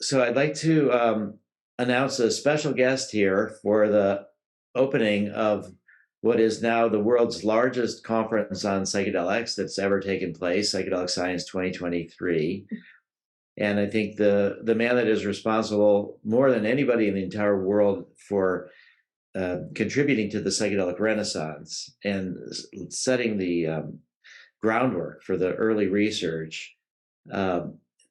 So I'd like to announce a special guest here for the opening of what is now the world's largest conference on psychedelics that's ever taken place, Psychedelic Science 2023. And I think the man that is responsible more than anybody in the entire world for contributing to the psychedelic renaissance and setting the groundwork for the early research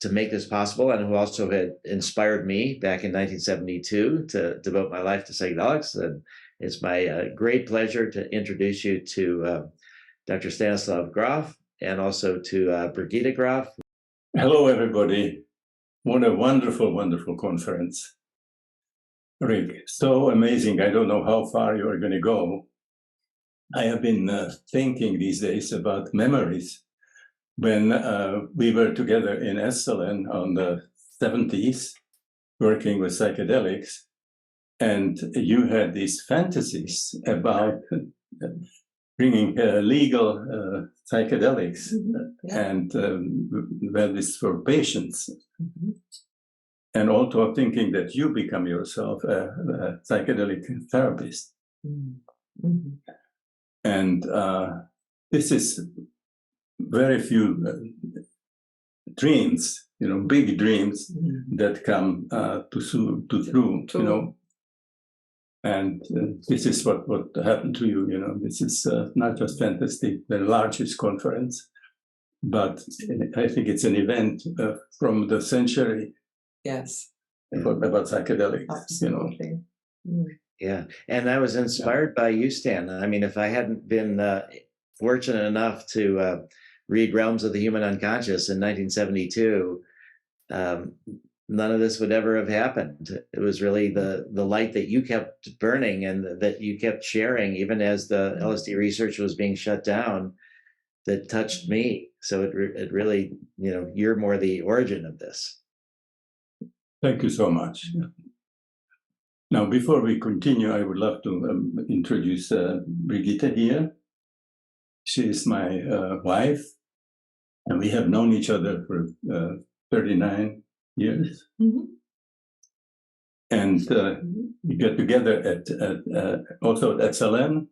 to make this possible, and who also had inspired me back in 1972 to devote my life to psychedelics. And it's my great pleasure to introduce you to Dr. Stanislav Grof and also to Brigitte Grof. Hello, everybody. What a wonderful, wonderful conference. Rick, so amazing. I don't know how far you are going to go. I have been thinking these days about memories when we were together in Estelen on the 70s, working with psychedelics, and you had these fantasies about bringing legal psychedelics and well, this for patients. And also thinking that you become yourself a psychedelic therapist. And this is very few dreams, big dreams that come to through, And this is what happened to you, This is not just fantastic, the largest conference, but I think it's an event from the century. Yes. About psychedelics, Absolutely. Yeah, and I was inspired by you, Stan. I mean, if I hadn't been fortunate enough to read Realms of the Human Unconscious in 1972, none of this would ever have happened. It was really the light that you kept burning and that you kept sharing, even as the LSD research was being shut down, that touched me. So it really, you're more the origin of this. Thank you so much. Now, before we continue, I would love to introduce Brigitte here. She is my wife, and we have known each other for 39 years. And we got together at also at SLN,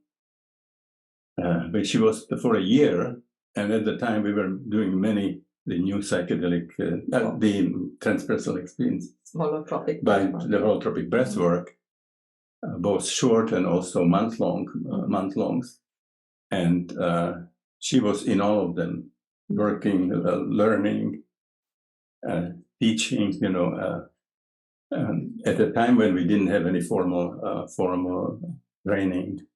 but she was for a year. And at the time, we were doing the new psychedelic, the transpersonal experience by the holotropic breath work, both short and also month-longs. And she was in all of them, working, learning, teaching, at a time when we didn't have any formal training.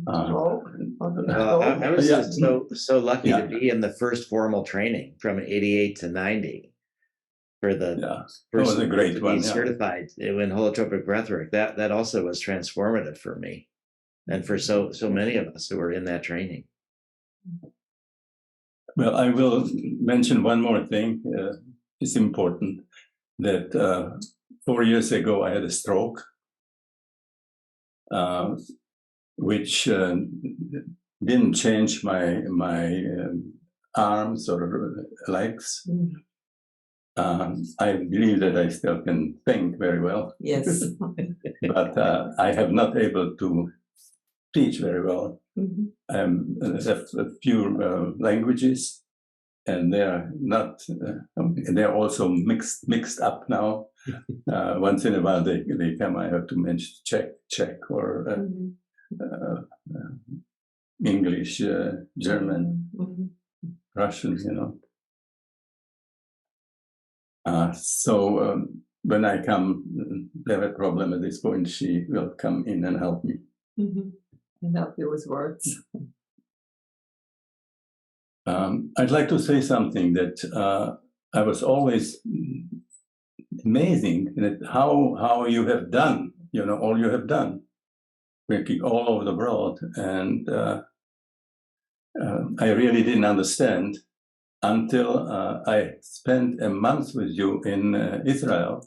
I was so lucky to be in the first formal training from 88 to 90 for the first a great one, certified in holotropic breathwork. That also was transformative for me and for so many of us who were in that training. Well, I will mention one more thing. It's important that 4 years ago I had a stroke, which didn't change my arms or legs. I believe that I still can think very well. Yes. But I have not able to teach very well. I have a few languages, and they are not. They're also mixed up now. Once in a while they come. I have to mention Czech or English, German, Russian, So when I come, they have a problem at this point, she will come in and help me. And help you with words. I'd like to say something that I was always amazing that how you have done, all you have done, working all over the world. And I really didn't understand until I spent a month with you in Israel.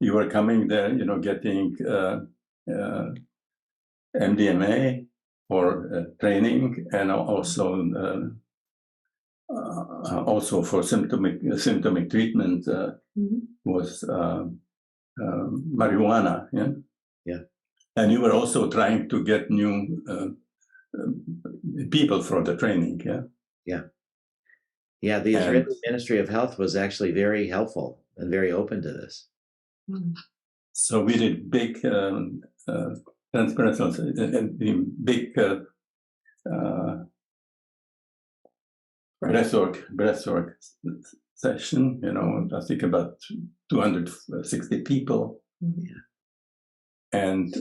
You were coming there, getting MDMA for training, and also also for symptomatic treatment was marijuana. Yeah. Yeah. And you were also trying to get new people for the training. Yeah. Yeah. Yeah. The Israeli Ministry of Health was actually very helpful and very open to this. So we did big transparency, big breathwork session. You know, I think about 260 people, and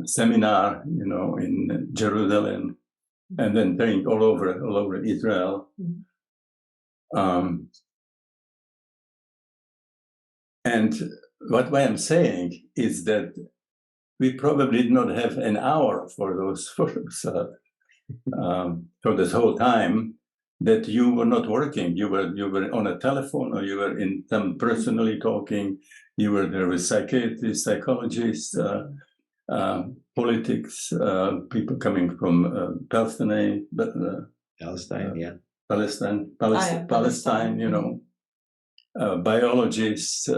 seminar. You know, in Jerusalem, and then trained all over Israel. And what I'm saying is that we probably did not have an hour for those photos for this whole time that you were not working. You were on a telephone, or you were in some personally talking. You were there with psychiatrists, psychologists, politics, people coming from Palestine, Palestine. You know, biologists.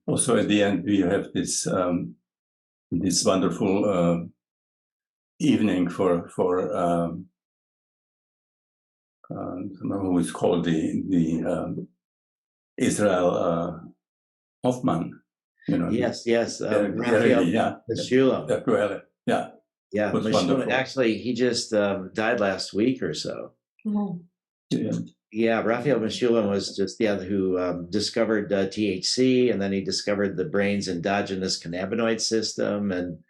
Also, at the end, we have this wonderful evening for who is called the Israel Hoffman. You know. Yes. Raphael Meshulam. Yeah. Meshulam, actually, he just died last week or so. Yeah, Raphael Meshulam was just who discovered THC, and then he discovered the brain's endogenous cannabinoid system, and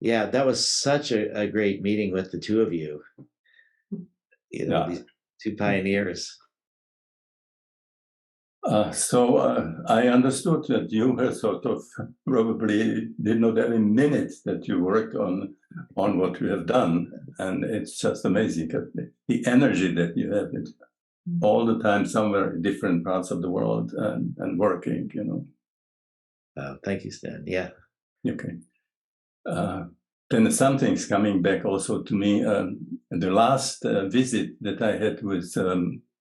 yeah, that was such a great meeting with the two of you. You know, these two pioneers. So I understood that you were sort of probably did not have a minute that you worked on what you have done, and it's just amazing the energy that you have. All the time, somewhere in different parts of the world, and working. You know. Thank you, Stan. Yeah. Okay. Then something's coming back also to me. The last visit that I had with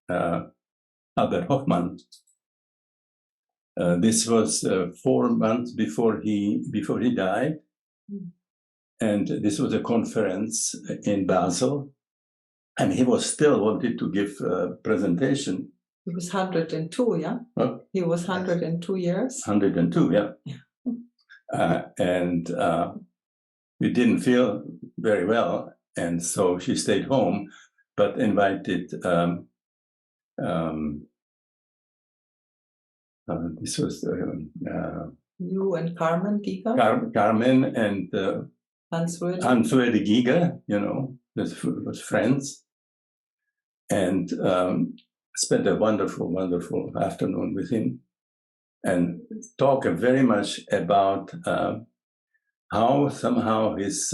Albert Hoffman. This was 4 months before he died, and this was a conference in Basel, and he was still wanted to give a presentation. He was 102, yeah. Huh? He was 102 years. 102, yeah. And we didn't feel very well, and so she stayed home, but invited. This was you and Carmen Giga. Carmen and Hans-Rudi Giga, you know, was friends, and spent a wonderful, wonderful afternoon with him, and talk very much about how somehow his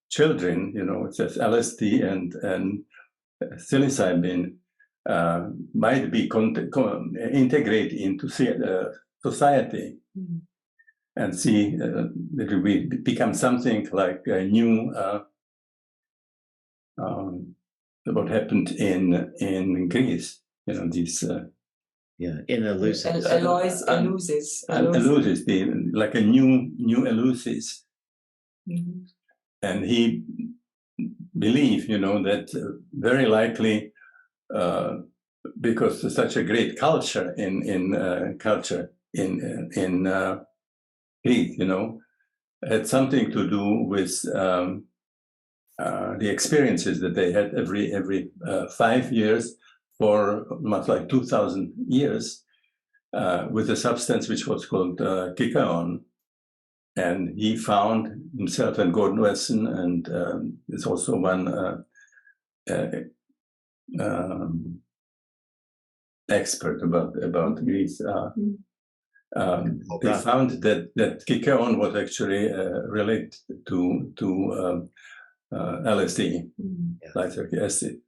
children, you know, it says LSD and psilocybin, might be integrated into society, and see that we become something like a new what happened in Greece. You know, these in Eleusis. Eleusis, like a new Eleusis. And he believed, you know, that very likely because there's such a great culture in Greece, you know, had something to do with the experiences that they had every 5 years for much like 2,000 years with a substance which was called kikaon. And he found himself, and Gordon Wesson, and there's also one expert about Greece. They found that kikaon was actually related to LSD, nitric acid.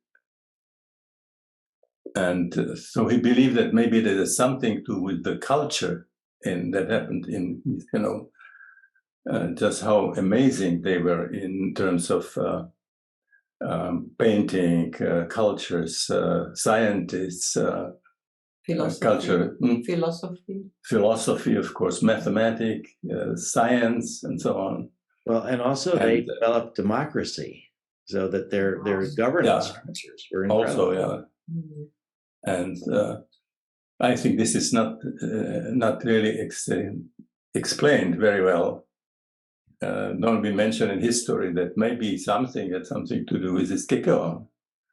And so he believed that maybe there is something to do with the culture that happened in, you know, just how amazing they were in terms of painting, cultures, scientists, culture, philosophy, of course, mathematics, science, and so on. Well, and also they developed democracy, so that their governance structures were incredible. Also, yeah. And I think this is not really explained very well. Not been mentioned in history that maybe something had something to do with this kicker.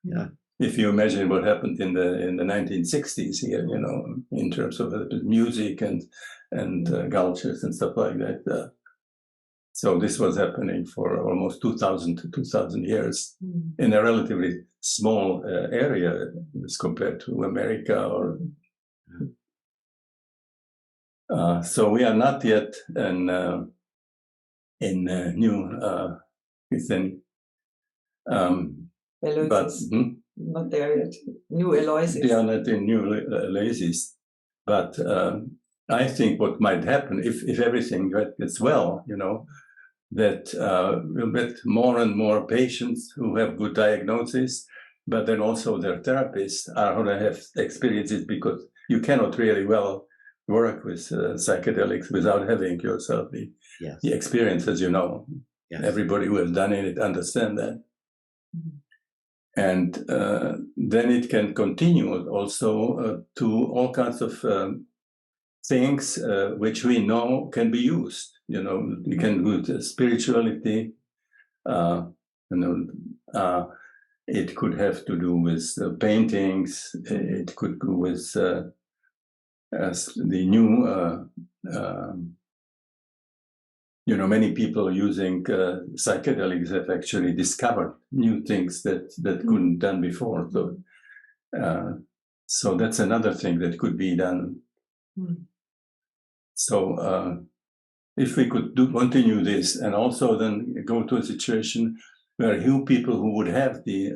Yeah. If you imagine what happened in the 1960s here, you know, in terms of music and cultures and stuff like that. So this was happening for almost 2,000 years in a relatively small area as compared to America or. So we are not yet in new within. But not there yet. New Eloises. They are not in new Eloises. But I think what might happen if everything gets well, you know, that we'll get more and more patients who have good diagnosis, but then also their therapists are going to have experiences, because you cannot really well work with psychedelics without having yourself the experiences, you know. Yes. Everybody who has done it understand that. And then it can continue also to all kinds of things which we know can be used. You know, you can do spirituality. It could have to do with paintings. It could do with the new. You know, many people using psychedelics have actually discovered new things that couldn't done before. So that's another thing that could be done. So if we could continue this, and also then go to a situation where people who would have the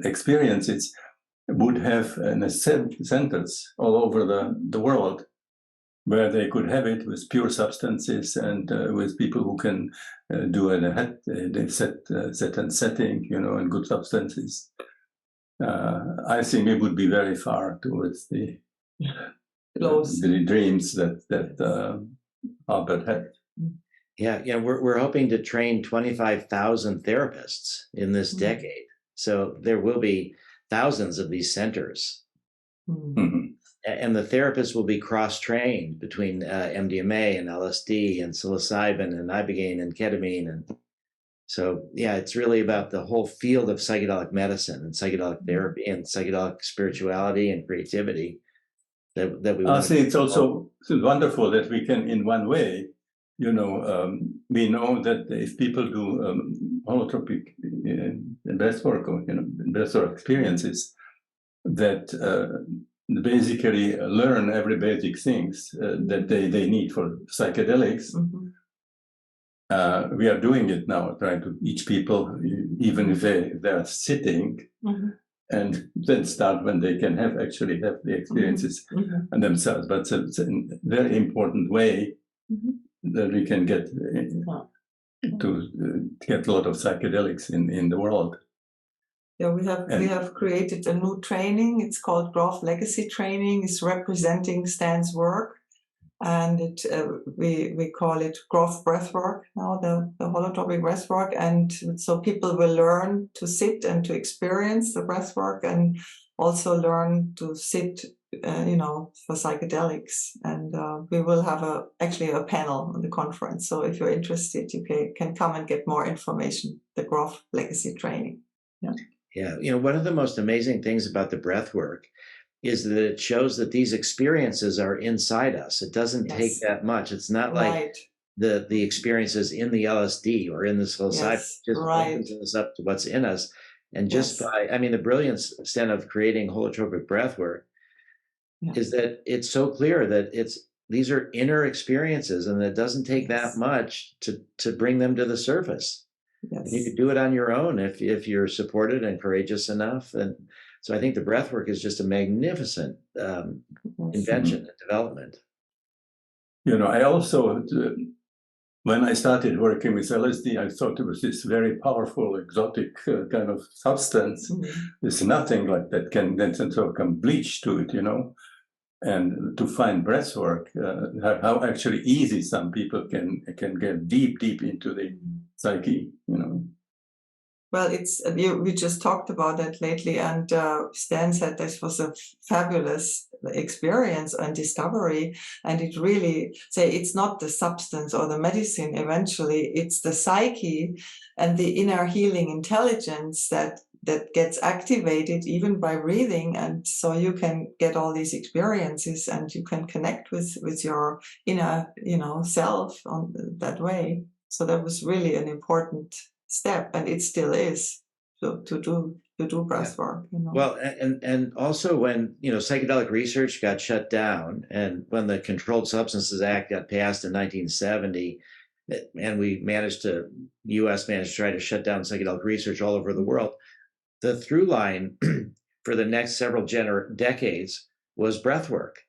experiences would have centers all over the world, where they could have it with pure substances and with people who can do a set and setting, you know, and good substances. I think we would be very far towards the dreams that Albert had. Yeah, you know, we're hoping to train 25,000 therapists in this decade. So there will be thousands of these centers. And the therapists will be cross-trained between MDMA and LSD and psilocybin and ibogaine and ketamine. And so, yeah, it's really about the whole field of psychedelic medicine and psychedelic therapy and psychedelic spirituality and creativity that we want. I think it's also wonderful that we can, in one way, you know, we know that if people do holotropic breathwork, or, you know, breathwork experiences, that basically learn every basic things that they need for psychedelics. We are doing it now, trying to teach people, even if they're sitting, and then start when they can actually have the experiences themselves. But it's a very important way that we can get to get a lot of psychedelics in the world. Yeah, we have created a new training. It's called Grof Legacy Training. It's representing Stan's work, and we call it Grof Breathwork now, the holotropic breathwork. And so people will learn to sit and to experience the breathwork, and also learn to sit, you know, for psychedelics. And we will have actually a panel on the conference. So if you're interested, you can come and get more information. The Grof Legacy Training. Yeah. Yeah, you know, one of the most amazing things about the breath work is that it shows that these experiences are inside us. It doesn't take that much. It's not like the experiences in the LSD or in the psilocybin. Just opens us up to what's in us. And just by, I mean, the brilliance, Stan, of creating holotropic breath work is that it's so clear that these are inner experiences, and it doesn't take that much to bring them to the surface. Yes. You can do it on your own if you're supported and courageous enough. And so I think the breath work is just a magnificent invention and development. You know, I also when I started working with LSD, I thought it was this very powerful, exotic kind of substance. There's nothing like that can then sort of come bleach to it, you know. And to find breath work, how actually easy some people can get deep into the psyche, you know. Well, we just talked about that lately, and Stan said this was a fabulous experience and discovery, and it really it's not the substance or the medicine. Eventually, it's the psyche and the inner healing intelligence that gets activated even by breathing, and so you can get all these experiences, and you can connect with your inner, self on that way. So that was really an important step, and it still is to do breath work. Well, and also when psychedelic research got shut down, and when the Controlled Substances Act got passed in 1970, and U.S. managed to try to shut down psychedelic research all over the world, the through line for the next several decades was breath work,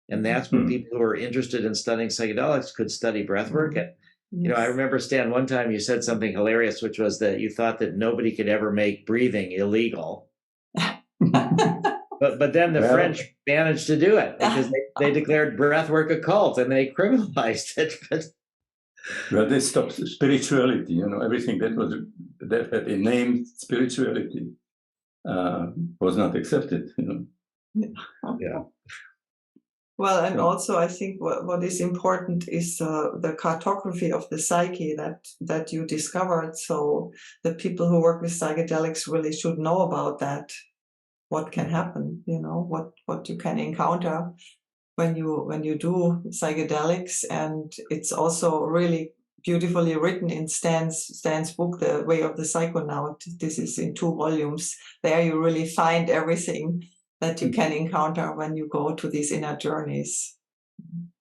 and that's when people who were interested in studying psychedelics could study breath work. And I remember, Stan, one time you said something hilarious, which was that you thought that nobody could ever make breathing illegal. but then the French managed to do it because they declared breath work a cult and they criminalized it. Well, they stopped spirituality, everything that had a name spirituality was not accepted, Yeah. Well, and also I think what is important is the cartography of the psyche that you discovered. So the people who work with psychedelics really should know about that. What can happen? What you can encounter when you do psychedelics, and it's also really beautifully written in Stan's book, The Way of the Psychonaut. This is in 2 volumes. There you really find everything that you can encounter when you go to these inner journeys.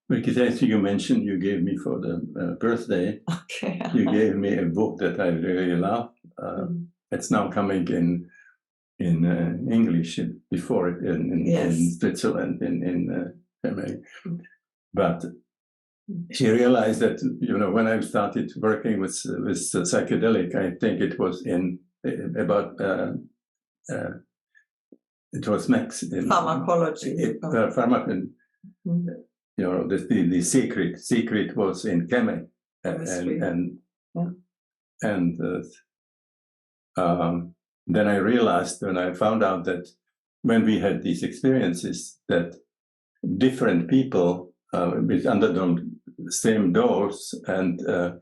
Because I think you mentioned you gave me for the birthday. Okay. You gave me a book that I really love. It's now coming in English. Before it in Switzerland in Germany. But she realized that when I started working with psychedelic, I think it was in about. It was Max in pharmacology. Pharmacology. The secret was in chemistry, and then I realized when I found out that when we had these experiences, that different people under the same dose and the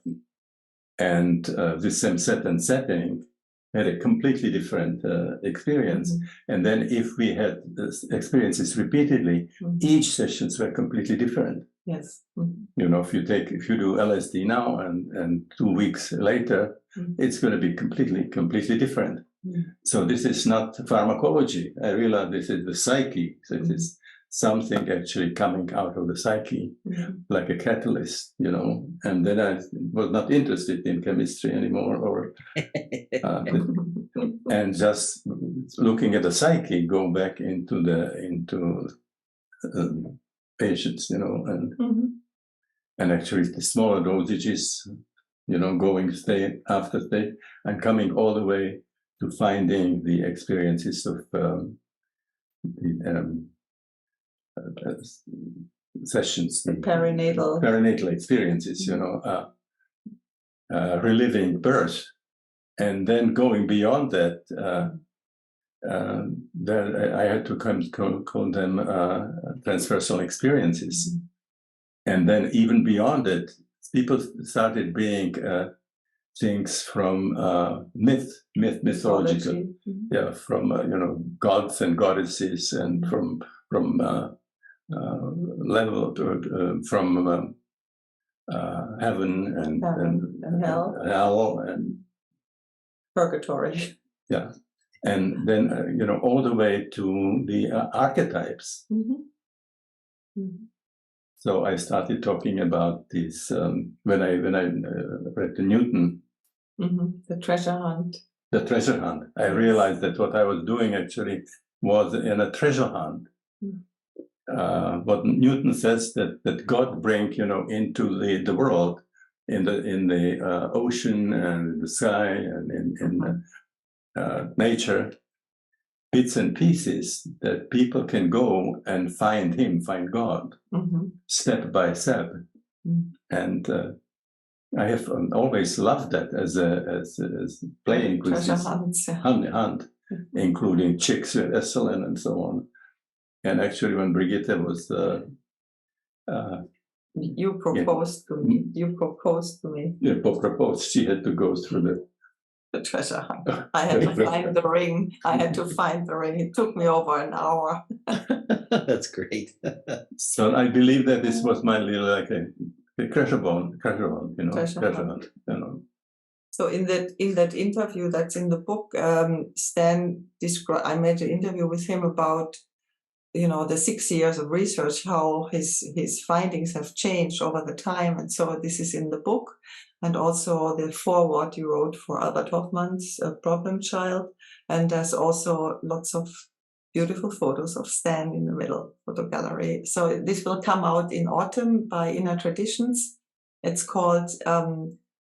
same set and setting had a completely different experience. And then if we had this experiences repeatedly, each sessions were completely different. Yes. If you do LSD now and 2 weeks later, it's going to be completely different. So this is not pharmacology. I realize this is the psyche. So it is something actually coming out of the psyche, like a catalyst, and then I was not interested in chemistry anymore, and just looking at the psyche, go back into patients, and actually the smaller dosages, going state after state and coming all the way to finding the experiences of sessions, the perinatal experiences, reliving birth, and then going beyond that. Then I had to call them transversal experiences, and then even beyond it, people started being things from mythological, from gods and goddesses, and from level from heaven and hell and purgatory. Yeah, and then all the way to the archetypes. So I started talking about this when I read the Newton, the treasure hunt. The treasure hunt. I realized that what I was doing actually was in a treasure hunt. What Newton says that God bring into the world in the ocean and the sky and in nature, bits and pieces that people can go and find him, find God, step by step. And I have always loved that as playing with treasure this hunts, hunt, including chicks with Esselen and so on. And actually, when Brigitte was you proposed to me. You proposed to me. Yeah, proposed. She had to go through the treasure hunt. I had to find the ring. I had to find the ring. It took me over an hour. That's great. So I believe that this was my little like a treasure hunt, you know, treasure hunt, you know. So in that interview that's in the book, Stan described. I made an interview with him about, you know, the 6 years of research, how his findings have changed over the time, and so this is in the book, and also the foreword you wrote for Albert Hoffmann's Problem Child, and there's also lots of beautiful photos of Stan in the middle photo gallery. So this will come out in autumn by Inner Traditions. It's called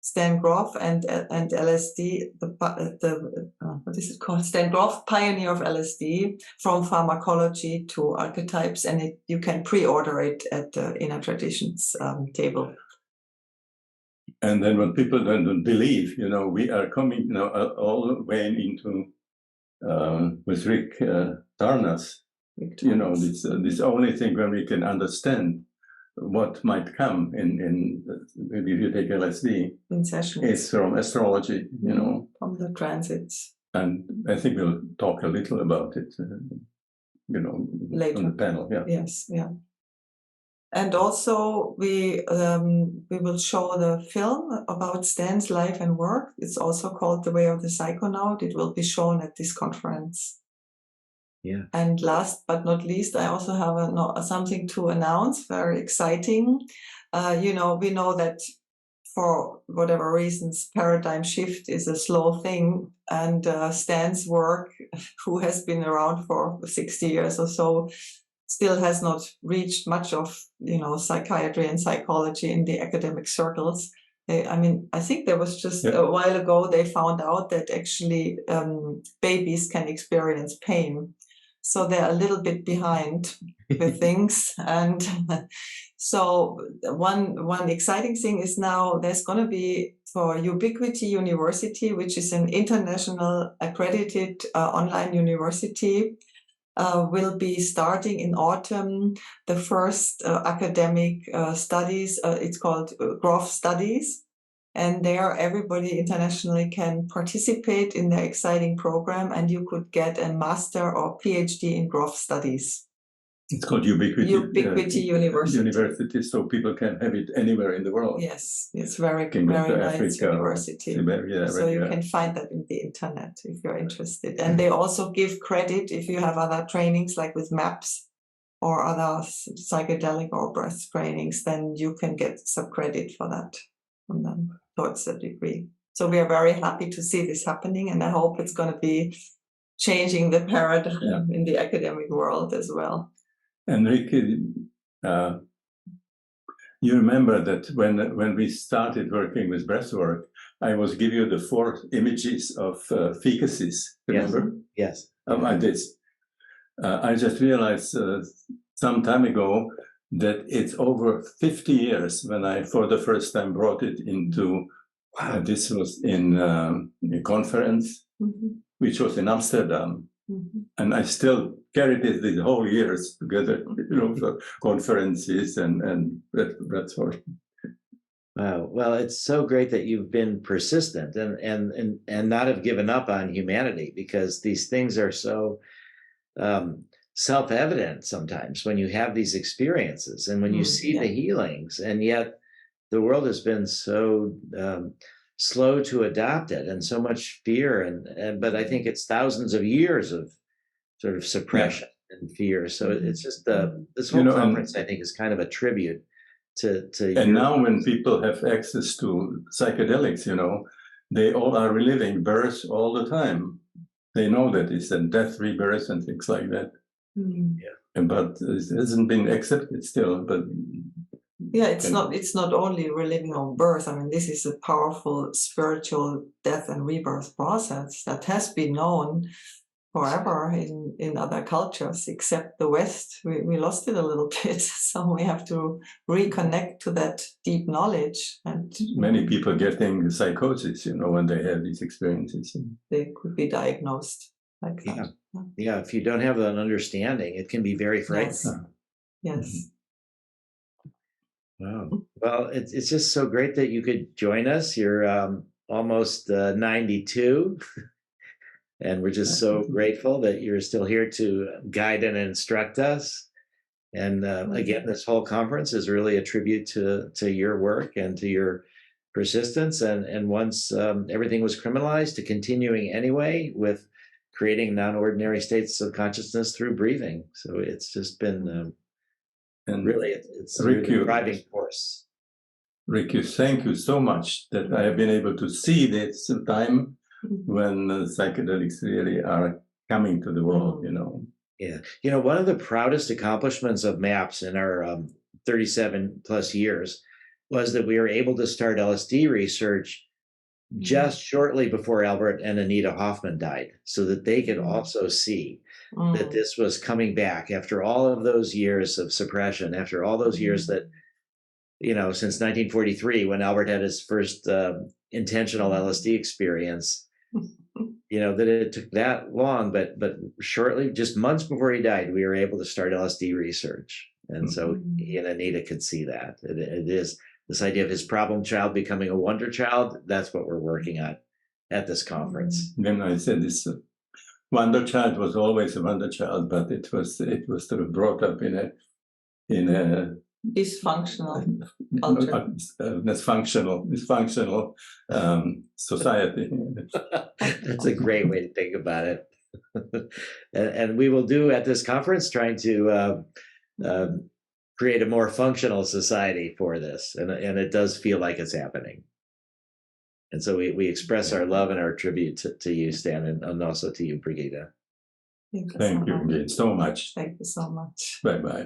Stan Grof and LSD, what is it called? Stan Grof, Pioneer of LSD, from Pharmacology to Archetypes, and you can pre-order it at the Inner Traditions table. And then when people don't believe, you know, we are coming, you know, all the way into with Rick Tarnas, you know, this only thing where we can understand what might come in maybe if you take LSD in sessions, is from astrology, you know, from the transits. And I think we'll talk a little about it, you know, later on the panel. Yeah. Yes. Yeah. And also we will show the film about Stan's life and work. It's also called The Way of the Psychonaut. It will be shown at this conference. Yeah. And last but not least, I also have something to announce, very exciting. You know, we know that for whatever reasons, paradigm shift is a slow thing. And Stan's work, who has been around for 60 years or so, still has not reached much of, you know, psychiatry and psychology in the academic circles. I mean, I think there was just a while ago, they found out that actually babies can experience pain. So they're a little bit behind with things. And so one exciting thing is now there's going to be for Ubiquity University, which is an international accredited online university, will be starting in autumn the first academic studies. It's called Grof Studies. And there everybody internationally can participate in the exciting program, and you could get a master or PhD in Grof Studies. It's called Ubiquity University. University, so people can have it anywhere in the world. Yes, it's very nice Africa, university. So you can find that in the internet if you're interested. And they also give credit if you have other trainings like with MAPS or other psychedelic or breath trainings, then you can get some credit for that from them towards the degree. So we are very happy to see this happening, and I hope it's going to be changing the paradigm in the academic world as well. Enrique, you remember that when we started working with breathwork, I was giving you the 4 images of fecuses. Remember? Yes. Like this. I just realized some time ago that it's over 50 years when I, for the first time, brought it into. This was in a conference, which was in Amsterdam. And I still carried it the whole years together, you know, for conferences and that sort. Wow. Well, it's so great that you've been persistent and not have given up on humanity, because these things are so self-evident sometimes when you have these experiences and when you see the healings, and yet the world has been so slow to adopt it, and so much fear, but I think it's thousands of years of sort of suppression and fear. So it's just this whole conference, I think, is kind of a tribute to and now when people have access to psychedelics, you know, they all are reliving birth all the time. They know that it's a death, rebirth, and things like that. But it hasn't been accepted still. But Yeah, it's not only reliving of birth. I mean, this is a powerful spiritual death and rebirth process that has been known forever in other cultures, except the West. We lost it a little bit, so we have to reconnect to that deep knowledge. And many people getting psychosis, when they have these experiences. They could be diagnosed like Yeah. that. Yeah, if you don't have an understanding, it can be very frightening. Yes. Wow. Well, it's just so great that you could join us. You're almost 92, and we're just so grateful that you're still here to guide and instruct us. And again, this whole conference is really a tribute to your work and to your persistence. And once everything was criminalized, to continuing anyway with creating non-ordinary states of consciousness through breathing. So it's just been And really, it's Rick, the driving force. Rick, thank you so much that I have been able to see this time when psychedelics really are coming to the world, Yeah. One of the proudest accomplishments of MAPS in our 37 plus years was that we were able to start LSD research just shortly before Albert and Anita Hoffman died, so that they could also see that this was coming back after all of those years of suppression, after all those years that, since 1943, when Albert had his first intentional LSD experience, that it took that long, but shortly, just months before he died, we were able to start LSD research. And so he and Anita could see that. It is this idea of his problem child becoming a wonder child. That's what we're working on at this conference. Then I said this wonder child was always a wonder child, but it was sort of brought up in a dysfunctional culture. dysfunctional society. That's a great way to think about it. And we will do at this conference trying to create a more functional society for this. And it does feel like it's happening. And so we express our love and our tribute to you, Stan, and also to you, Brigitte. Thank you again so much. Thank you so much. Bye-bye.